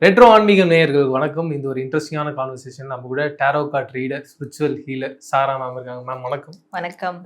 Retro ஆன்மீக நேயர்களுக்கு வணக்கம். இந்த ஒரு இன்ட்ரெஸ்டிங்கான கான்வர்சேஷன் நம்ம கூட tarot card reader, spiritual healer Sara ma'am இருக்காங்க. மேம் வணக்கம். வணக்கம்.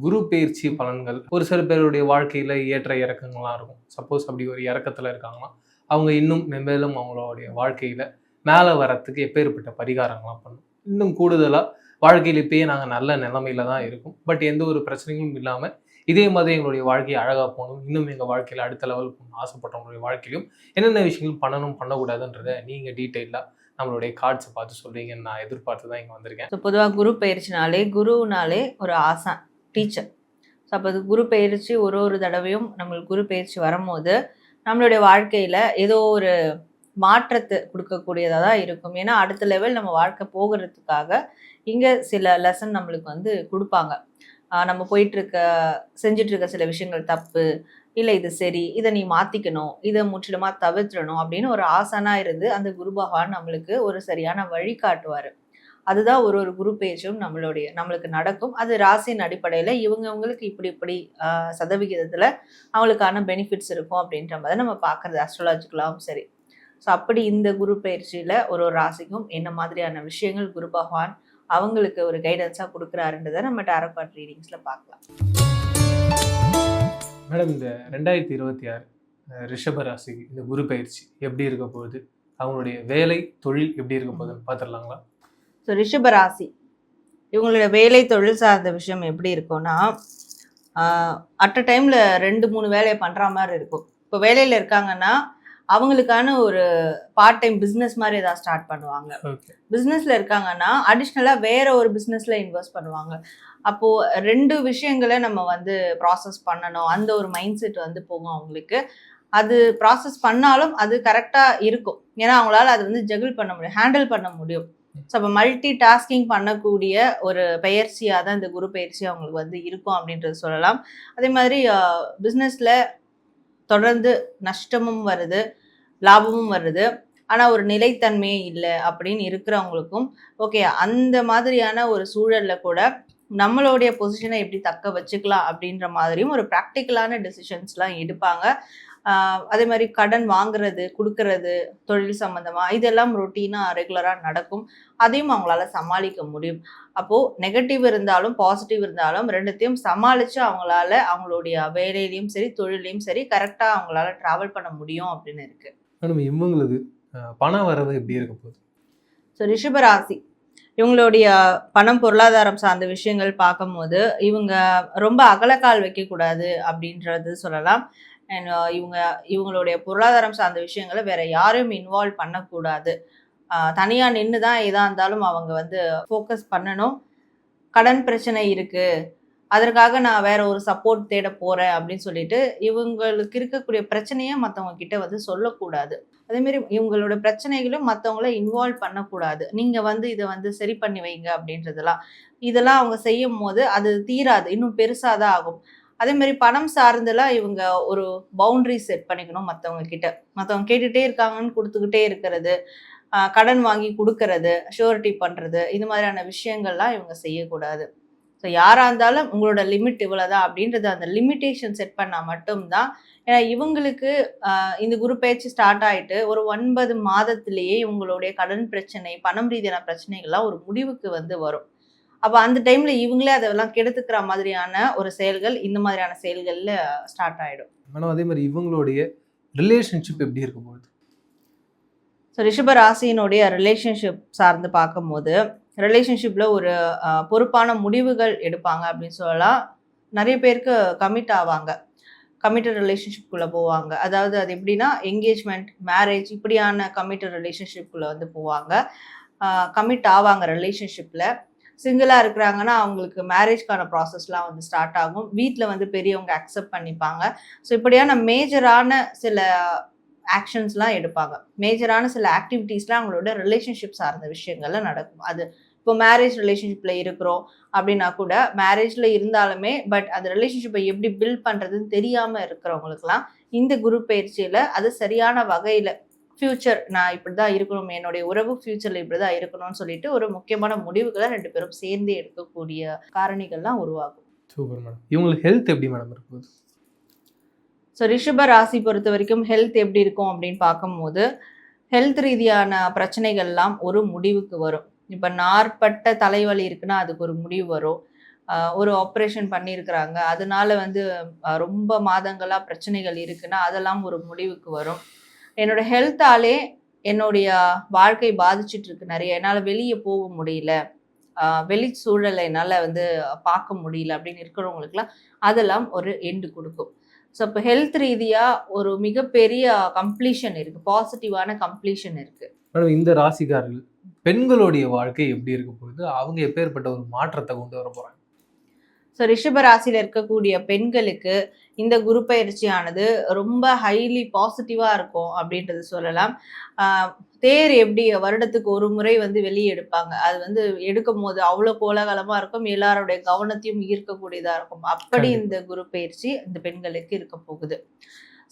குரு பெயர்ச்சி பலன்கள் ஒரு சில பேருடைய வாழ்க்கையில ஏற்ற இறக்கங்கள்லாம் இருக்கும். சப்போஸ் அப்படி ஒரு இறக்கத்துல இருக்காங்கன்னா அவங்க இன்னும் மென்மேலும் அவங்களுடைய வாழ்க்கையில மேலே வரத்துக்கு எப்பேற்பட்ட பரிகாரங்கள்லாம் பண்ணணும். இன்னும் கூடுதலா வாழ்க்கையில் இப்பயே நாங்கள் நல்ல நிலைமையில தான் இருக்கும், பட் எந்த ஒரு பிரச்சனையும் இல்லாம இதே மாதிரி எங்களுடைய வாழ்க்கையை அழகா போகணும், இன்னும் எங்க வாழ்க்கையில அடுத்த லெவல் போகணும் ஆசைப்பட்டவங்களுடைய வாழ்க்கையிலும் என்னென்ன விஷயங்கள் பண்ணணும் பண்ணக்கூடாதுன்றத நீங்க டீட்டெயிலா நம்மளுடைய கார்ட்ஸை பார்த்து சொல்றீங்கன்னு நான் எதிர்பார்த்து தான் இங்கே வந்திருக்கேன். ஸோ பொதுவாக குரு பயிற்சினாலே குருனாலே ஒரு ஆசான், டீச்சர். ஸோ அப்போ அது குரு பயிற்சி ஒரு தடவையும் நம்மளுக்கு குரு பயிற்சி வரும்போது நம்மளுடைய வாழ்க்கையில் ஏதோ ஒரு மாற்றத்தை கொடுக்கக்கூடியதாக தான் இருக்கும். ஏன்னா அடுத்த லெவல் நம்ம வாழ்க்கை போகிறதுக்காக இங்கே சில லெசன் நம்மளுக்கு வந்து கொடுப்பாங்க. நம்ம செஞ்சிட்ருக்க சில விஷயங்கள் தப்பு, இல்லை இது சரி, இதை நீ மாற்றிக்கணும், இதை முற்றிலுமாக தவிர்த்துடணும் அப்படின்னு ஒரு ஆசானாக இருந்து அந்த குரு பகவான் நம்மளுக்கு ஒரு சரியான வழி காட்டுவார். அதுதான் ஒரு குரு பேச்சும் நம்மளுக்கு நடக்கும். அது ராசியின் அடிப்படையில் இவங்களுக்கு இப்படி சதவிகிதத்தில் அவங்களுக்கான பெனிஃபிட்ஸ் இருக்கும் அப்படின்ற மாதிரி நம்ம பார்க்குறது அஸ்ட்ராலஜிக்கலாகவும் சரி. ஸோ அப்படி இந்த குரு பயிற்சியில் ஒரு ராசிக்கும் என்ன மாதிரியான விஷயங்கள் குரு பகவான் அவங்களுக்கு ஒரு கைடன்ஸாக கொடுக்குறாருன்றதை நம்ம டேரோ கார்ட் ரீடிங்ஸில் பார்க்கலாம். மேடம், இந்த 2026 ரிஷப ராசிக்கு இந்த குரு பயிற்சி எப்படி இருக்க போகுது, அவங்களுடைய வேலை தொழில் எப்படி இருக்க போகுதுன்னு பார்த்துடலாங்களா? ஸோ ரிஷப ராசி இவங்களோட வேலை தொழில் சார்ந்த விஷயம் எப்படி இருக்கும்னா, அட் அ டைமில் 2-3 வேலையை பண்ணுற மாதிரி இருக்கும். இப்போ வேலையில் இருக்காங்கன்னா அவங்களுக்கான ஒரு பார்ட் டைம் பிஸ்னஸ் மாதிரி ஏதாவது ஸ்டார்ட் பண்ணுவாங்க. பிஸ்னஸில் இருக்காங்கன்னா அடிஷ்னலாக வேற ஒரு பிஸ்னஸில் இன்வெஸ்ட் பண்ணுவாங்க. அப்போது 2 விஷயங்களை நம்ம வந்து ப்ராசஸ் பண்ணணும், அந்த ஒரு மைண்ட் செட் வந்து போகும் அவங்களுக்கு. அது ப்ராசஸ் பண்ணாலும் அது கரெக்டாக இருக்கும், ஏன்னா அவங்களால அது வந்து ஜகிள் பண்ண முடியும், ஹேண்டில் பண்ண முடியும். ஸோ அப்போ மல்டி டாஸ்கிங் பண்ணக்கூடிய ஒரு பயிற்சியாக தான் இந்த குரு பயிற்சி அவங்களுக்கு வந்து இருக்கும் அப்படின்றது சொல்லலாம். அதே மாதிரி பிஸ்னஸில் தொடர்ந்து நஷ்டமும் வருது, லாபமும் வருது, ஆனால் ஒரு நிலைத்தன்மையே இல்லை அப்படின்னு இருக்கிறவங்களுக்கும் ஓகே, அந்த மாதிரியான ஒரு சூழலில் கூட நம்மளுடைய பொசிஷனை எப்படி தக்க வச்சுக்கலாம் அப்படின்ற மாதிரியும் ஒரு ப்ராக்டிக்கலான டெசிஷன்ஸ்லாம் எடுப்பாங்க. அதே மாதிரி கடன் வாங்குறது, கொடுக்கறது, தொழில் சம்மந்தமாக இதெல்லாம் ரொட்டீனாக ரெகுலராக நடக்கும். அதையும் அவங்களால சமாளிக்க முடியும். அப்போது நெகட்டிவ் இருந்தாலும் பாசிட்டிவ் இருந்தாலும் 2த்தையும் சமாளித்து அவங்களால அவங்களுடைய வேலையிலையும் சரி தொழிலையும் சரி கரெக்டாக அவங்களால ட்ராவல் பண்ண முடியும் அப்படின்னு இருக்குது. மேடம், இவங்களுக்கு பணம் வரது எப்படி இருக்க போகுது? ஸோ ரிஷபராசி இவங்களுடைய பணம் பொருளாதாரம் சார்ந்த விஷயங்கள் பார்க்கும்போது இவங்க ரொம்ப அகலக்கால் வைக்கக்கூடாது அப்படின்றது சொல்லலாம். அண்ட் இவங்களுடைய பொருளாதாரம் சார்ந்த விஷயங்களை வேற யாரையும் இன்வால்வ் பண்ணக்கூடாது. தனியாக நின்று தான் எதாக இருந்தாலும் அவங்க வந்து ஃபோக்கஸ் பண்ணணும். கடன் பிரச்சனை இருக்குது, அதற்காக நான் வேற ஒரு சப்போர்ட் தேட போகிறேன் அப்படின்னு சொல்லிட்டு இவங்களுக்கு இருக்கக்கூடிய பிரச்சனையை மற்றவங்க கிட்ட வந்து சொல்லக்கூடாது. அதேமாரி இவங்களோட பிரச்சனைகளும் மற்றவங்கள இன்வால்வ் பண்ணக்கூடாது. நீங்கள் வந்து இதை வந்து சரி பண்ணி வைங்க இதெல்லாம் அவங்க செய்யும் போது அது தீராது, இன்னும் பெருசாக தான் ஆகும். அதே மாதிரி பணம் சார்ந்தெல்லாம் இவங்க ஒரு பவுண்டரி செட் பண்ணிக்கணும். மற்றவங்க கேட்டுகிட்டே இருக்காங்கன்னு கொடுத்துக்கிட்டே இருக்கிறது, கடன் வாங்கி கொடுக்கறது, ஷூரிட்டி பண்ணுறது, இது மாதிரியான விஷயங்கள்லாம் இவங்க செய்யக்கூடாது. ஸோ யாராக இருந்தாலும் உங்களோட லிமிட் இவ்வளோதான் அப்படின்றது அந்த லிமிட்டேஷன் செட் பண்ணால் மட்டும்தான். ஏன்னா இவங்களுக்கு இந்த குரு பயிற்சி ஸ்டார்ட் ஆகிட்டு ஒரு 9 மாதத்திலேயே இவங்களுடைய கடன் பிரச்சனை, பணம் ரீதியான பிரச்சனைகள்லாம் ஒரு முடிவுக்கு வந்து வரும். அப்போ அந்த டைமில் இவங்களே அதெல்லாம் கெடுத்துக்கிற மாதிரியான ஒரு செயல்கள், இந்த மாதிரியான செயல்களில் ஸ்டார்ட் ஆகிடும். ஆனால் அதே மாதிரி இவங்களுடைய ரிலேஷன்ஷிப் எப்படி இருக்க போகுது? ஸோ ரிஷப ராசியினுடைய ரிலேஷன்ஷிப் சார்ந்து பார்க்கும்போது ரிலேஷன்ஷிப்பில் ஒரு பொறுப்பான முடிவுகள் எடுப்பாங்க அப்படின்னு சொல்லலாம். நிறைய பேருக்கு கமிட் ஆவாங்க, கமிட்டட் ரிலேஷன்ஷிப்குள்ளே போவாங்க. அதாவது அது எப்படின்னா என்கேஜ்மெண்ட், மேரேஜ் இப்படியான கமிட்டட் ரிலேஷன்ஷிப்குள்ளே வந்து போவாங்க, கமிட் ஆவாங்க ரிலேஷன்ஷிப்பில். சிங்கிளாக இருக்கிறாங்கன்னா அவங்களுக்கு மேரேஜ்க்கான ப்ராசஸ்லாம் வந்து ஸ்டார்ட் ஆகும். வீட்டில் வந்து பெரியவங்க அக்செப்ட் பண்ணிப்பாங்க. ஸோ இப்படியான மேஜரான சில ஆக்ஷன்ஸ்லாம் எடுப்பாங்க, மேஜரான சில ஆக்டிவிட்டீஸ்லாம் அவங்களோட ரிலேஷன்ஷிப் சார்ந்த விஷயங்கள்ல நடக்கும். அது இப்போ மேரேஜ் ரிலேஷன்ஷிப்பில் இருக்கிறோம் அப்படின்னா கூட, மேரேஜில் இருந்தாலுமே பட் அந்த ரிலேஷன்ஷிப்பை எப்படி பில்ட் பண்ணுறதுன்னு தெரியாமல் இருக்கிறவங்களுக்குலாம் இந்த குரு பயிற்சியில் அது சரியான வகையில் ஃப்யூச்சர் நான் இப்படி தான் இருக்கணும், என்னுடைய உறவு ஃப்யூச்சரில் இப்படி தான் இருக்கணும்னு சொல்லிட்டு ஒரு முக்கியமான முடிவுகளை 2 பேரும் சேர்ந்து எடுக்கக்கூடிய காரணிகள்லாம் உருவாகும். Super madam. இவங்களுக்கு ஹெல்த் எப்படி மேடம் இருக்குது? ஸோ ரிஷப ராசி பொறுத்த வரைக்கும் ஹெல்த் எப்படி இருக்கும் அப்படின்னு பார்க்கும்போது ஹெல்த் ரீதியான பிரச்சனைகள்லாம் ஒரு முடிவுக்கு வரும். இப்ப நாள்பட்ட தலைவலி இருக்குன்னா, அதுக்கு ஒரு முடிவு வரும். ஒரு ஆப்ரேஷன் பண்ணியிருக்கிறாங்க. அதனால வந்து ரொம்ப மாதங்களா பிரச்சனைகள் இருக்குன்னா, அதெல்லாம் ஒரு முடிவுக்கு வரும். என்னோட ஹெல்த்தாலே என்னுடைய வாழ்க்கை பாதிச்சுட்டு இருக்கு நெறைய. என்னால வெளிய போக முடியல. வெளி சூழல என்னால வந்து பார்க்க முடியல அப்படின்னு இருக்கிறவங்களுக்குலாம், அதெல்லாம் ஒரு எண்ட் குடுக்கும். ஸோ, இப்ப ஹெல்த் ரீதியா ஒரு மிகப்பெரிய கம்ப்ளீஷன் இருக்கு. பாசிட்டிவான கம்ப்ளீஷன் இருக்கு. மேடம் இந்த ராசிக்காரர்கள் பெண்களுடைய வாழ்க்கை எப்படி இருக்க போகுது? அவங்க எப்பேற்பட்ட ஒரு மாற்றத்த கொண்டு வர போறாங்க? ஸோ ரிஷப ராசியில இருக்கக்கூடிய பெண்களுக்கு இந்த குரு பயிற்சியானது ரொம்ப ஹைலி பாசிட்டிவா இருக்கும் அப்படின்றது சொல்லலாம். தேர் எப்படி வருடத்துக்கு ஒரு முறை வந்து வெளியே எடுப்பாங்க. அது வந்து எடுக்கும்போது அவ்வளோ கோலாகலமா இருக்கும். எல்லாருடைய கவனத்தையும் ஈர்க்கக்கூடியதா இருக்கும். அப்படி கண்டிப்பா. இந்த குரு பயிற்சி இந்த பெண்களுக்கு இருக்க போகுது.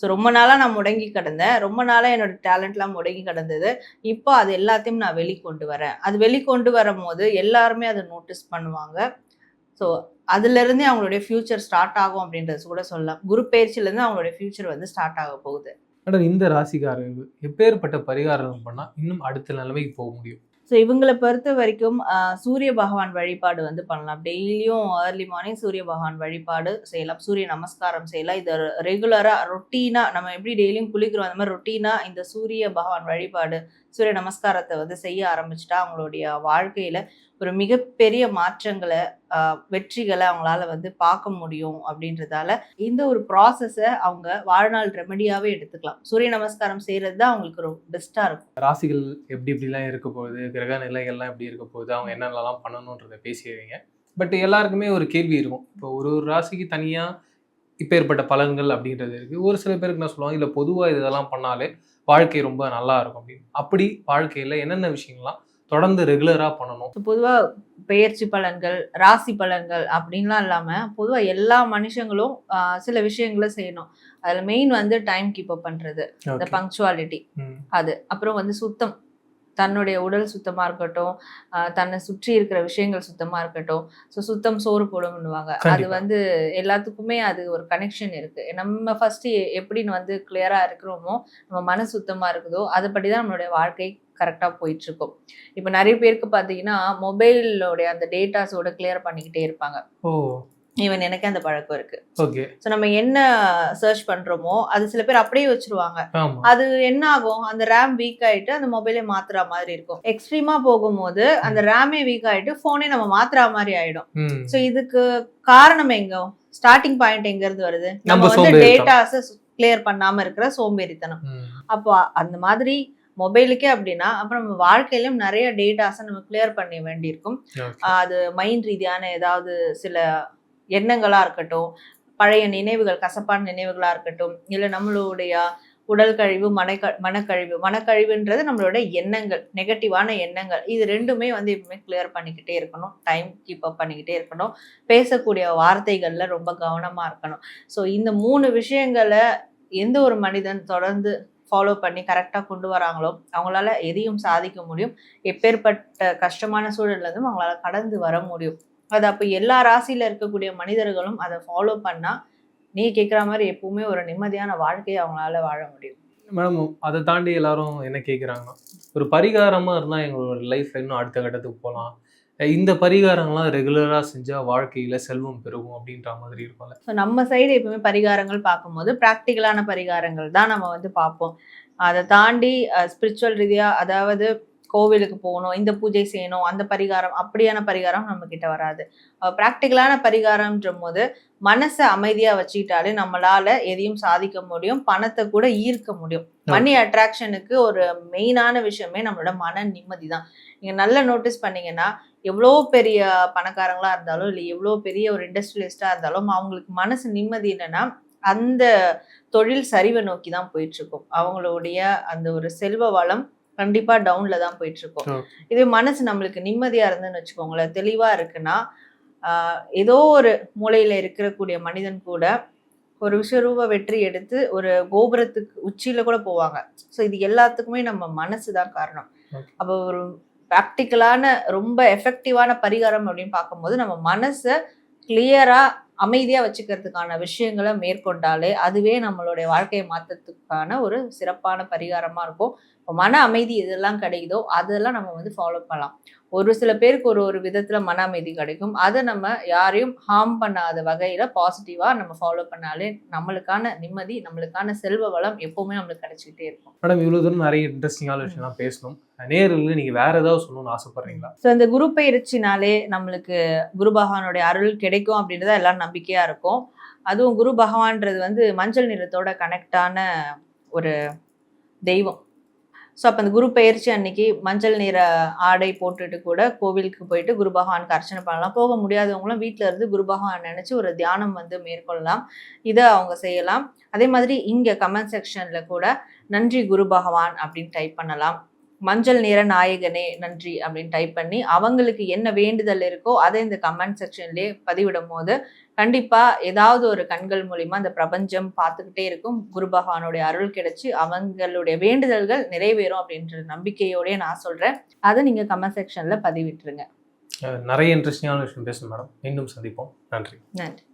ஸோ ரொம்ப நாளா நான் முடங்கி கிடந்தேன். ரொம்ப நாளா என்னோட டேலண்ட்லாம் முடங்கி கிடந்தது. இப்போ அது எல்லாத்தையும் நான் வெளிக்கொண்டு வரேன். அது வெளிக்கொண்டு வரும்போது எல்லாருமே அத நோட்டீஸ் பண்ணுவாங்க. ஸோ அதுலேருந்தே அவங்களுடைய ஃபியூச்சர் ஸ்டார்ட் ஆகும் அப்படின்றது கூட சொல்லலாம். குரு பயிற்சியிலேருந்து அவங்களுடைய ஃபியூச்சர் வந்து ஸ்டார்ட் ஆக போகுது. மேடம் இந்த ராசிக்காரர்கள் எப்பேற்பட்ட பரிகாரம் பண்ணா இன்னும் அடுத்த நிலைமைக்கு போக முடியும்? ஸோ இவங்கள பொறுத்த வரைக்கும் சூரிய பகவான் வழிபாடு வந்து பண்ணலாம். டெய்லியும் ஏர்லி மார்னிங் சூரிய பகவான் வழிபாடு செய்யலாம். சூரிய நமஸ்காரம் செய்யலாம். இத ரெகுலரா ரொட்டீனா நம்ம எப்படி டெய்லியும் குளிக்கிறோம், அந்த மாதிரி ரொட்டீனா இந்த சூரிய பகவான் வழிபாடு, சூரிய நமஸ்காரத்த வந்து செய்ய ஆரம்பிச்சுட்டா, அவங்களுடைய வாழ்க்கையில ஒரு மிகப்பெரிய மாற்றங்கள, வெற்றிகள அவங்களால வந்து பார்க்க முடியும் அப்படின்றதால, இந்த ஒரு ப்ராசஸ அவங்க வாழ்நாள் ரெமெடியாவே எடுத்துக்கலாம். சூரிய நமஸ்காரம் செய்றது தான் அவங்களுக்கு பெஸ்ட்டா இருக்கும். ராசிகள் எப்படி எப்படிலாம் இருக்க போகுது, கிரக நிலைகள்லாம் எப்படி இருக்க போகுது, அவங்க என்னென்னலாம் பண்ணணுன்றத பேசிடுறீங்க. பட் எல்லாருக்குமே ஒரு கேள்வி இருக்கும். இப்போ ஒரு ஒரு ராசிக்கு தனியா இப்பேற்பட்ட பலன்கள் அப்படின்றது இருக்கு. ஒரு சில பேருக்கு என்ன சொல்லுவாங்க, இல்ல பொதுவா இதெல்லாம் பண்ணாலே வாழ்க்கை ரொம்ப நல்லா இருக்கும் அப்படின்னு. அப்படி வாழ்க்கையில என்னென்ன விஷயங்கள்லாம் தொடர்ந்து ரெகுலரா பண்ணணும்? பொதுவா பெயர்ச்சி பலன்கள், ராசி பலன்கள் அப்படின்லாம் இல்லாம, பொதுவா எல்லா மனுஷங்களும் சில விஷயங்கள செய்யணும். அதுல மெயின் வந்து டைம் கீப் அப் பண்றது. இந்த ஓகே. பங்க்சுவாலிட்டி அது. அப்புறம் வந்து சுத்தம். தன்னுடைய உடல் சுத்தமா இருக்கட்டும், தன்னை சுற்றி இருக்கிற விஷயங்கள் சுத்தமா இருக்கட்டும். ஸோ சுத்தம் சோறு போடும்னுவாங்க. அது கண்டிப்பா. வந்து எல்லாத்துக்குமே அது ஒரு கனெக்ஷன் இருக்கு. நம்ம ஃபர்ஸ்ட்டு எப்படின்னு வந்து கிளியரா இருக்கிறோமோ, நம்ம மனசு சுத்தமா இருக்குதோ, அதுபடி தான் நம்மளுடைய வாழ்க்கை கரெக்ட்டா போயிட்டுருக்கும். இப்ப நெறைய பேருக்கு பார்த்தீங்கன்னா, மொபைலோடைய அந்த டேட்டாஸோட கிளியர் பண்ணிக்கிட்டே இருப்பாங்க. ஓ! ஈவன் எனக்கே அந்த பழக்கம் இருக்கு. ஓகே. ஸோ நம்ம என்ன சர்ச் பண்றோமோ, அது சில பேர் அப்படியே வச்சுருவாங்க. ஆமா. அது என்ன ஆகும்? அந்த ரேம் வீக் ஆயிட்டு அந்த மொபைலே மாத்துற மாதிரி இருக்கும். எக்ஸ்ட்ரீமா போகும்போது அந்த ரேமே வீக் ஆயிட்டு ஃபோனே நம்ம மாத்துற மாரி ஆயிடும். ஸோ இதுக்கு காரணம் எங்க? ஸ்டார்ட்டிங் பாயிண்ட் எங்க இருந்து வருது? நம்ம வந்து டேட்டாஸ கிளியர் பண்ணாம இருக்கிற சோம்பேறித்தனம். அப்போ அந்த மாதிரி மொபைலுக்கே அப்படின்னா, அப்ப நம்ம வாழ்க்கையிலும் நெறைய டேட்டாஸ நம்ம கிளியர் பண்ண வேண்டியிருக்கும். அது மைண்ட் ரீதியான ஏதாவது சில எண்ணங்களா இருக்கட்டும், பழைய நினைவுகள், கசப்பான நினைவுகளா இருக்கட்டும், இல்ல நம்மளுடைய உடல் கழிவு, மனக்கழிவு. மனக்கழிவுன்றது நம்மளோட எண்ணங்கள், நெகட்டிவான எண்ணங்கள். இது 2மே வந்து எப்பவுமே கிளியர் பண்ணிக்கிட்டே இருக்கணும். டைம் கீப் அப் பண்ணிக்கிட்டே இருக்கணும். பேசக்கூடிய வார்த்தைகள்ல ரொம்ப கவனமா இருக்கணும். ஸோ இந்த 3 விஷயங்கள எந்த ஒரு மனிதன் தொடர்ந்து ஃபாலோ பண்ணி கரெக்ட்டா கொண்டு வராங்களோ, அவங்களால எதையும் சாதிக்க முடியும். எப்பேற்பட்ட கஷ்டமான சூழல்ல இருந்தும் அவங்களால கடந்து வர முடியும். அது அப்ப எல்லா ராசியில இருக்கக்கூடிய மனிதர்களும் அத ஃபாலோ பண்ணா, நீங்க கேட்கிற மாரி எப்பவுமே ஒரு நிம்மதியான வாழ்க்கைய அவங்களால வாழ முடியும். மேடம் அத தாண்டி எல்லாரும் என்ன கேட்குறாங்கன்னா, ஒரு பரிகாரமா இருந்தா எங்களோட லைஃப்ல இன்னும் அடுத்த கட்டத்துக்கு போலாம். இந்த பரிகாரம்லாம் ரெகுலரா செஞ்சா வாழ்க்கையில செல்வம் பெருகும் அப்படின்ற மாதிரி இருக்கும்ல. ஸோ நம்ம சைடு எப்பவுமே பரிகாரங்கள் பார்க்கும்போது, பிராக்டிகலான பரிகாரங்கள் தான் நம்ம வந்து பார்ப்போம். அத தாண்டி ஸ்பிரிச்சுவல் ரீதியா அதாவது கோவிலுக்கு போகணும், இந்த பூஜை செய்யணும், அந்த பரிகாரம் அப்படியான பரிகாரம் நம்ம கிட்ட வராது. பிராக்டிகலான பரிகாரம்ன்றபோது, மனச அமைதியா வச்சுக்கிட்டாலே நம்மளால எதையும் சாதிக்க முடியும். பணத்த கூட ஈர்க்க முடியும். மணி அட்ராக்ஷனுக்கு ஒரு மெயினான விஷயமே நம்மளோட மன நிம்மதி தான். நீங்க நல்லா நோட்டீஸ் பண்ணீங்கன்னா, எவ்வளோ பெரிய பணக்காரங்களா இருந்தாலும், இல்ல எவ்வளோ பெரிய ஒரு இண்டஸ்ட்ரியலிஸ்ட்டா இருந்தாலும், அவங்களுக்கு மனசு நிம்மதி இல்லன்னா, அந்த தொழில் சரிவ நோக்கி தான் போயிட்டுருக்கும். அவங்களுடைய அந்த ஒரு செல்வ வளம் கண்டிப்பா டவுன்ல தான் போயிட்டுருக்கும். இதே மனசு நம்மளுக்கு நிம்மதியா இருந்துன்னு வச்சுக்கோங்களேன், தெளிவா இருக்குன்னா, ஏதோ ஒரு மூலையில இருக்கக்கூடிய மனிதன் கூட ஒரு விஸ்வரூப வெற்றி எடுத்து ஒரு கோபுரத்துக்கு உச்சியில கூட போவாங்க. ஸோ இது எல்லாத்துக்குமே நம்ம மனசு தான் காரணம். அப்போ ஒரு பிராக்டிக்கலான ரொம்ப எஃபெக்டிவான பரிகாரம் அப்படின்னு பார்க்கும்போது, நம்ம மனச கிளியரா அமைதியா வச்சுக்கிறதுக்கான விஷயங்கள மேற்கொண்டாலே, அதுவே நம்மளுடைய வாழ்க்கையை மாற்றத்துக்கான ஒரு சிறப்பான பரிகாரமா இருக்கும். மன அமைதி எதெல்லாம் கிடைக்குதோ அதெல்லாம் நம்ம வந்து ஃபாலோ பண்ணலாம். ஒரு சில பேருக்கு ஒரு ஒரு விதத்துல மன அமைதி கிடைக்கும். அதை நம்ம யாரையும் ஹார்ம் பண்ணாத வகையில பாசிட்டிவா நம்ம ஃபாலோ பண்ணாலே நம்மளுக்கான நிம்மதி, நம்மளுக்கான செல்வ வளம் எப்பவுமே நம்மளுக்கு கிடைச்சிக்கிட்டே இருக்கும். மேடம் இவ்வளவு தூரம் நிறைய இன்ட்ரெஸ்டிங்கான விஷயம்லாம் பேசணும். நேயர்களுக்கு நீங்க வேற ஏதாவது சொல்லணும்னு ஆசைப்படுறீங்களா? ஸோ இந்த குரு பயிற்சினாலே நம்மளுக்கு குரு பகவானுடைய அருள் கிடைக்கும் அப்படின்றத எல்லாரும் நம்பிக்கையா இருக்கும். அதுவும் குரு பகவான்றது வந்து மஞ்சள் நிறத்தோட கனெக்டான ஒரு தெய்வம். ஸோ அப்போ அந்த குரு பயிற்சி அன்னைக்கு மஞ்சள் நிற ஆடை போட்டுட்டு கூட கோவிலுக்கு போயிட்டு குரு பகவானுக்கு அர்ச்சனை பண்ணலாம். போக முடியாதவங்களும் வீட்டில் இருந்து குரு பகவான் நினச்சி ஒரு தியானம் வந்து மேற்கொள்ளலாம். இதை அவங்க செய்யலாம். அதே மாதிரி இங்கே கமெண்ட் செக்ஷனில் கூட நன்றி குரு பகவான் அப்படின்னு டைப் பண்ணலாம். மஞ்சள் நிற நாயகனே நன்றி அப்படின்னு டைப் பண்ணி அவங்களுக்கு என்ன வேண்டுதல் இருக்கோ அதை இந்த கமெண்ட் செக்ஷன்லேயே பதிவிடும் போது கண்டிப்பா ஏதாவது ஒரு கண்கள் மூலியமா இந்த பிரபஞ்சம் பார்த்துக்கிட்டே இருக்கும். குரு பகவானுடைய அருள் கிடைச்சி அவங்களுடைய வேண்டுதல்கள் நிறைவேறும் அப்படின்ற நம்பிக்கையோடய நான் சொல்றேன். அதை நீங்க கமெண்ட் செக்ஷன்ல பதிவிட்டுருங்க. நிறைய இன்ட்ரெஸ்டிங்கான விஷயம் பேசணும் மேடம். மீண்டும் சந்திப்போம். நன்றி. நன்றி.